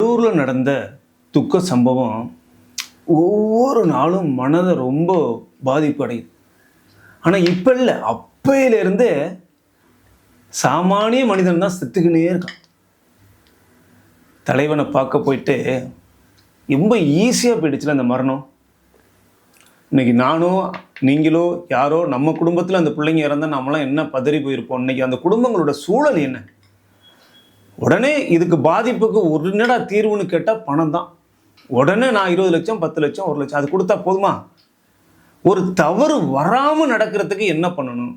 கரூரில் நடந்த துக்க சம்பவம் ஒவ்வொரு நாளும் மனதை ரொம்ப பாதிப்பு அடையுது. ஆனால் இப்போ இல்லை, அப்பையிலேருந்தே சாமானிய மனிதன் தான் செத்துக்கினே இருக்கான். தலைவனை பார்க்க போயிட்டு ரொம்ப ஈஸியாக போயிடுச்சுல அந்த மரணம். இன்னைக்கு நானோ நீங்களோ யாரோ நம்ம குடும்பத்தில் அந்த பிள்ளைங்க இறந்தால் நம்மளாம் என்ன பதறி போயிருப்போம். இன்னைக்கு அந்த குடும்பங்களோட சூழல் என்ன? உடனே இதுக்கு பாதிப்புக்கு ஒரு என்னடா தீர்வுன்னு கேட்டால் பணம் தான். உடனே நான் 20 லட்சம் 10 லட்சம் 1 லட்சம் அது கொடுத்தா போதுமா? ஒரு தவறு வராமல் நடக்கிறதுக்கு என்ன பண்ணணும்?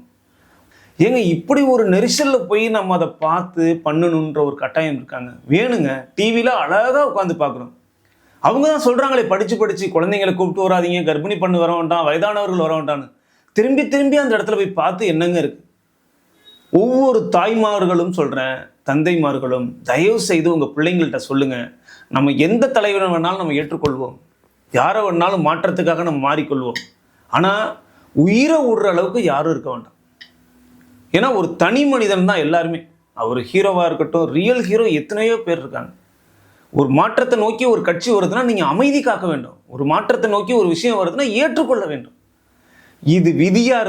ஏங்க இப்படி ஒரு நெரிசலில் போய் நம்ம அதை பார்த்து பண்ணணுன்ற ஒரு கட்டாயம் இருக்காங்க. வேணுங்க, டிவியில் அழகாக உட்காந்து பார்க்குறோம். அவங்க தான் சொல்கிறாங்களே படித்து குழந்தைங்களை கூப்பிட்டு வராதிங்க, கர்ப்பிணி பண்ணு வர வேண்டாம், வயதானவர்கள் வர வேண்டான்னு. திரும்பி திரும்பி அந்த இடத்துல போய் பார்த்து என்னங்க இருக்குது? ஒவ்வொரு தாய்மார்களும் சொல்கிறேன், தந்தைமார்களும் தயவு செய்து உங்கள் பிள்ளைங்கள்ட்ட சொல்லுங்கள். நம்ம எந்த தலைவரை வேணாலும் நம்ம ஏற்றுக்கொள்வோம், யாரை வேணாலும் மாற்றத்துக்காக நம்ம மாறிக்கொள்வோம். ஆனால் உயிரை விடுற அளவுக்கு யாரும் இருக்க வேண்டாம். ஏன்னா ஒரு தனி மனிதன் தான் எல்லாருமே. அவர் ஹீரோவாக இருக்கட்டும், ரியல் ஹீரோ எத்தனையோ பேர் இருக்காங்க. ஒரு மாற்றத்தை நோக்கி ஒரு கட்சி வருதுன்னா நீங்கள் அமைதி காக்க வேண்டும். ஒரு மாற்றத்தை நோக்கி ஒரு விஷயம் வருதுன்னா ஏற்றுக்கொள்ள வேண்டும். இது விதியாக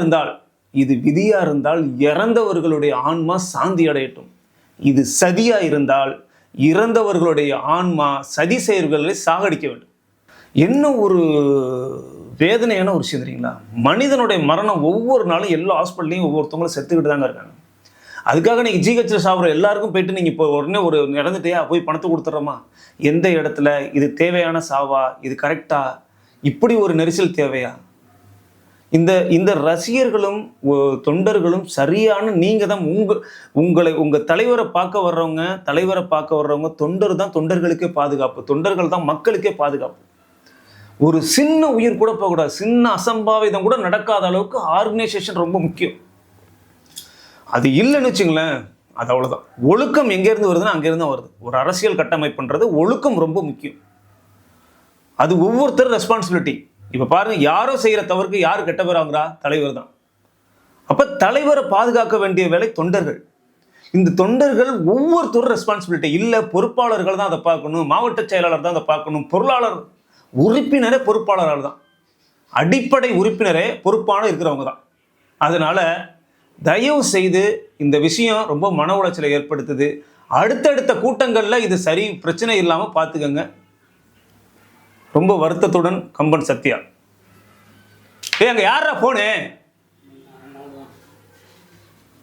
இருந்தால் இறந்தவர்களுடைய ஆன்மா சாந்தி அடையட்டும். இது சதியாக இருந்தால் இறந்தவர்களுடைய ஆன்மா சதி செயல்களை சாகடிக்க வேண்டும். என்ன ஒரு வேதனையான ஒரு விஷயம் தெரியுங்களா? மனிதனுடைய மரணம் ஒவ்வொரு நாளும் எல்லா ஹாஸ்பிட்டல்லையும் ஒவ்வொருத்தவங்களும் செத்துக்கிட்டு தாங்க இருக்காங்க. அதுக்காக நீங்கள் ஜிஹெச்சில் சாப்பிட்ற எல்லாருக்கும் போயிட்டு நீங்கள் இப்போ உடனே ஒரு இறந்துட்டையா போய் பணத்தை கொடுத்துட்றோமா? எந்த இடத்துல இது தேவையான சாவா? இது கரெக்டா? இப்படி ஒரு நெரிசல் தேவையா? இந்த ரசிகர்களும் தொண்டர்களும் சரியான நீங்கள் தான் உங்கள் தலைவரை பார்க்க வர்றவங்க தொண்டர் தான் தொண்டர்களுக்கே பாதுகாப்பு, தொண்டர்கள் தான் மக்களுக்கே பாதுகாப்பு. ஒரு சின்ன உயிர் கூட போகக்கூடாது, சின்ன அசம்பாவிதம் கூட நடக்காத அளவுக்கு ஆர்கனைசேஷன் ரொம்ப முக்கியம். அது இல்லைன்னு வச்சுங்களேன், அது அவ்வளோதான். ஒழுக்கம் எங்கேருந்து வருதுன்னா அங்கேருந்து வருது. ஒரு அரசியல் கட்டமைப்புன்றது ஒழுக்கம் ரொம்ப முக்கியம். அது ஒவ்வொருத்தரும் ரெஸ்பான்சிபிலிட்டி. இப்போ பாருங்க, யாரோ செய்கிற தவறுக்கு யார் கெட்ட பேர் ஆகுறா? தலைவர் தான். அப்போ தலைவரை பாதுகாக்க வேண்டிய வேலை தொண்டர்கள். இந்த தொண்டர்கள் ஒவ்வொருத்தரும் ரெஸ்பான்சிபிலிட்டி. இல்லை பொறுப்பாளர்கள் தான் அதை பார்க்கணும், மாவட்ட செயலாளர் தான் அதை பார்க்கணும், பொருளாளர் உறுப்பினரே பொறுப்பாளர்கள் தான், அடிப்படை உறுப்பினரே பொறுப்பான இருக்கிறவங்க தான். அதனால தயவு செய்து இந்த விஷயம் ரொம்ப மன உளைச்சலை ஏற்படுத்துது. அடுத்தடுத்த கூட்டங்களில் இது சரி பிரச்சனை இல்லாமல் பார்த்துக்கங்க. ரொம்ப வருத்தத்துடன் கம்பன் சத்யா. அங்கே யாரா போனே?